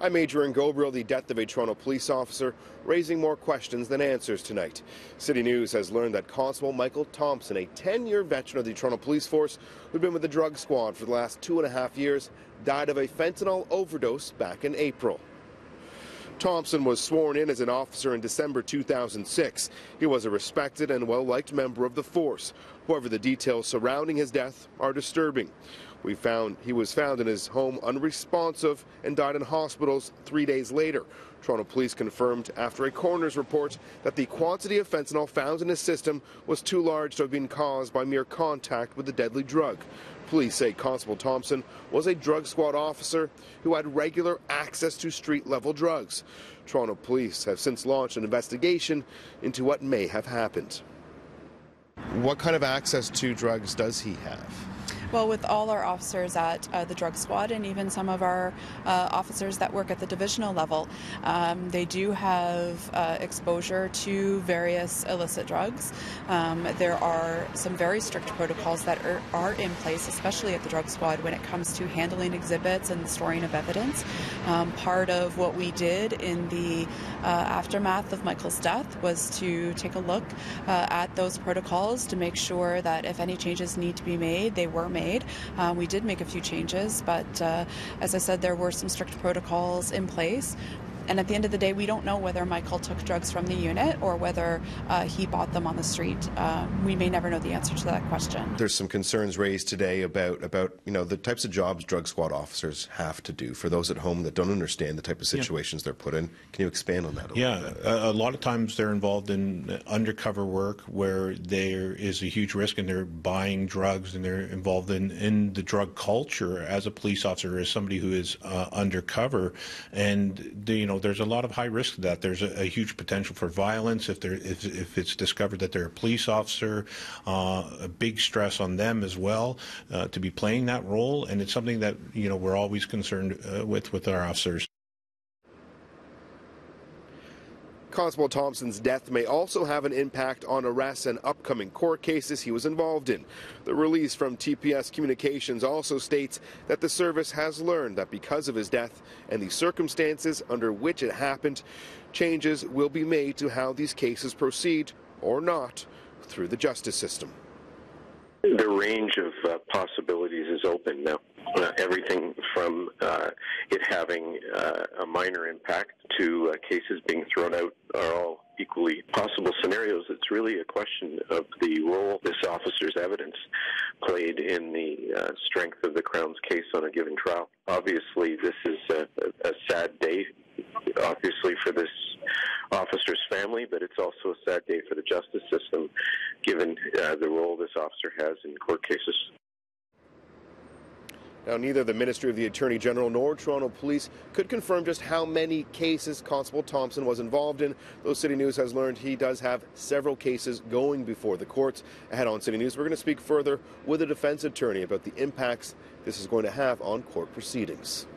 I'm Adrian Ghobrial. The death of a Toronto police officer raising more questions than answers tonight. City News has learned that Constable Michael Thompson, a 10-year veteran of the Toronto Police Force who'd been with the drug squad for the last 2.5 years, died of a fentanyl overdose back in April. Thompson was sworn in as an officer in December 2006. He was a respected and well-liked member of the force. However, the details surrounding his death are disturbing. He was found in his home unresponsive and died in hospitals 3 days later. Toronto Police confirmed after a coroner's report that the quantity of fentanyl found in his system was too large to have been caused by mere contact with the deadly drug. Police say Constable Thompson was a drug squad officer who had regular access to street-level drugs. Toronto Police have since launched an investigation into what may have happened. What kind of access to drugs does he have? Well, with all our officers at the drug squad and even some of our officers that work at the divisional level, they do have exposure to various illicit drugs. There are some very strict protocols that are in place, especially at the drug squad, when it comes to handling exhibits and storing of evidence. Part of what we did in the aftermath of Michael's death was to take a look at those protocols to make sure that if any changes need to be made, they were made. We did make a few changes, but as I said, there were some strict protocols in place. And at the end of the day, we don't know whether Michael took drugs from the unit or whether he bought them on the street. We may never know the answer to that question. There's some concerns raised today about the types of jobs drug squad officers have to do. For those at home that don't understand the type of situations they're put in, can you expand on that a little bit? A lot of times they're involved in undercover work where there is a huge risk and they're buying drugs and they're involved in the drug culture as a police officer, as somebody who is undercover. And there's a lot of high risk to that. There's a huge potential for violence if it's discovered that they're a police officer. A big stress on them as well to be playing that role, and it's something that we're always concerned with our officers. Constable Thompson's death may also have an impact on arrests and upcoming court cases he was involved in. The release from TPS Communications also states that the service has learned that because of his death and the circumstances under which it happened, changes will be made to how these cases proceed, or not, through the justice system. The range of possibilities is open now. Everything from it having a minor impact to cases being thrown out are all equally possible scenarios. It's really a question of the role this officer's evidence played in the strength of the Crown's case on a given trial. Obviously, this is a sad day, obviously, for this officer's family, but it's also a sad day for the justice system, given the role this officer has in court cases. Now, neither the Ministry of the Attorney General nor Toronto Police could confirm just how many cases Constable Thompson was involved in, though City News has learned he does have several cases going before the courts. Ahead on City News, we're going to speak further with a defense attorney about the impacts this is going to have on court proceedings.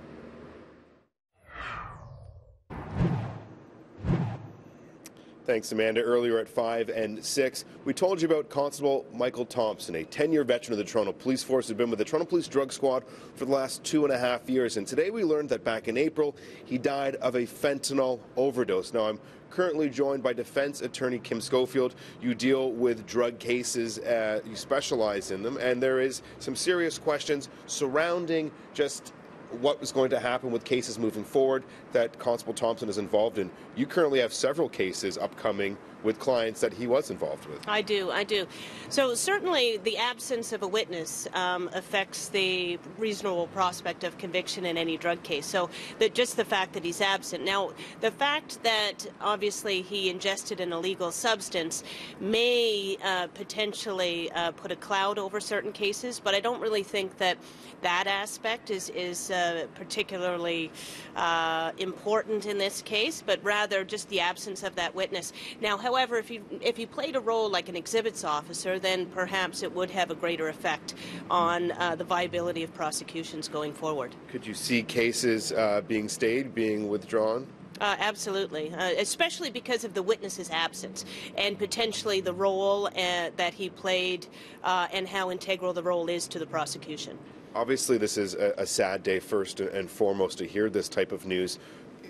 Thanks, Amanda. Earlier at 5 and 6, we told you about Constable Michael Thompson, a 10-year veteran of the Toronto Police Force who'd been with the Toronto Police Drug Squad for the last 2.5 years. And today we learned that back in April, he died of a fentanyl overdose. Now, I'm currently joined by defense attorney Kim Schofield. You deal with drug cases, you specialize in them, and there is some serious questions surrounding just what is going to happen with cases moving forward that Constable Thompson is involved in. You currently have several cases upcoming with clients that he was involved with. I do. So certainly the absence of a witness affects the reasonable prospect of conviction in any drug case. So just the fact that he's absent. Now, the fact that obviously he ingested an illegal substance may potentially put a cloud over certain cases, but I don't really think that aspect is particularly important in this case, but rather just the absence of that witness. Now, however, if he played a role like an exhibits officer, then perhaps it would have a greater effect on the viability of prosecutions going forward. Could you see cases being stayed, being withdrawn? Absolutely, especially because of the witness's absence and potentially the role that he played and how integral the role is to the prosecution. Obviously, this is a sad day first and foremost to hear this type of news.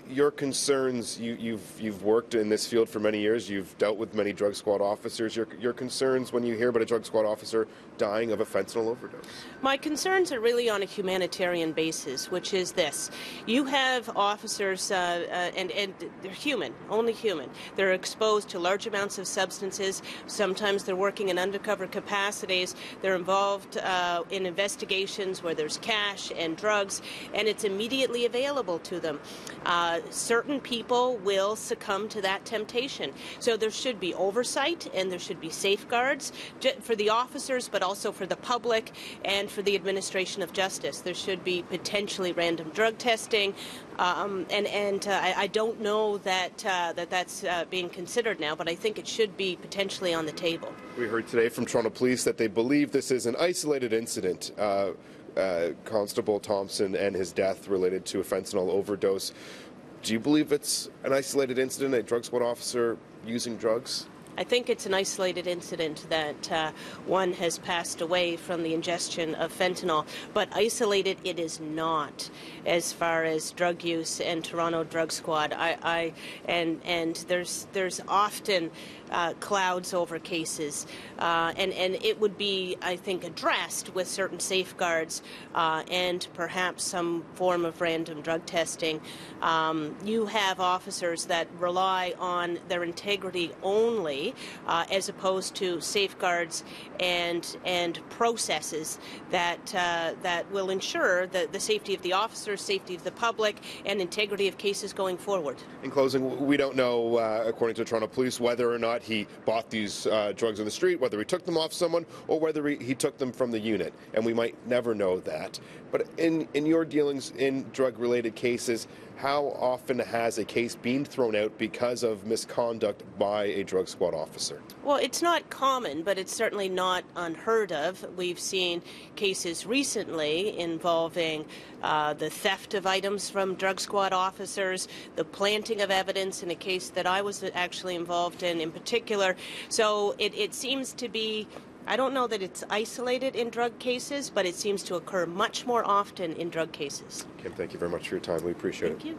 Your concerns, you've worked in this field for many years, you've dealt with many drug squad officers. Your concerns when you hear about a drug squad officer dying of a fentanyl overdose? My concerns are really on a humanitarian basis, which is this. You have officers, and they're human, only human. They're exposed to large amounts of substances. Sometimes they're working in undercover capacities. They're involved in investigations where there's cash and drugs, and it's immediately available to them. Certain people will succumb to that temptation. So there should be oversight and there should be safeguards for the officers, but also for the public and for the administration of justice. There should be potentially random drug testing, and I don't know that's being considered now, but I think it should be potentially on the table. We heard today from Toronto Police that they believe this is an isolated incident. Constable Thompson and his death related to a fentanyl overdose. Do you believe it's an isolated incident, a drug squad officer using drugs? I think it's an isolated incident that one has passed away from the ingestion of fentanyl, but isolated it is not as far as drug use and Toronto Drug Squad. And there's often clouds over cases, and it would be, I think, addressed with certain safeguards and perhaps some form of random drug testing. You have officers that rely on their integrity only, as opposed to safeguards and processes that will ensure the safety of the officers, safety of the public, and integrity of cases going forward. In closing, we don't know, according to Toronto Police, whether or not he bought these drugs on the street, whether he took them off someone, or whether he took them from the unit, and we might never know that. But in your dealings in drug-related cases, how often has a case been thrown out because of misconduct by a drug squad officer? Well, it's not common, but it's certainly not unheard of. We've seen cases recently involving the theft of items from drug squad officers, the planting of evidence in a case that I was actually involved in particular. So it seems to be, I don't know that it's isolated in drug cases, but it seems to occur much more often in drug cases. Kim, thank you very much for your time. We appreciate it. Thank you.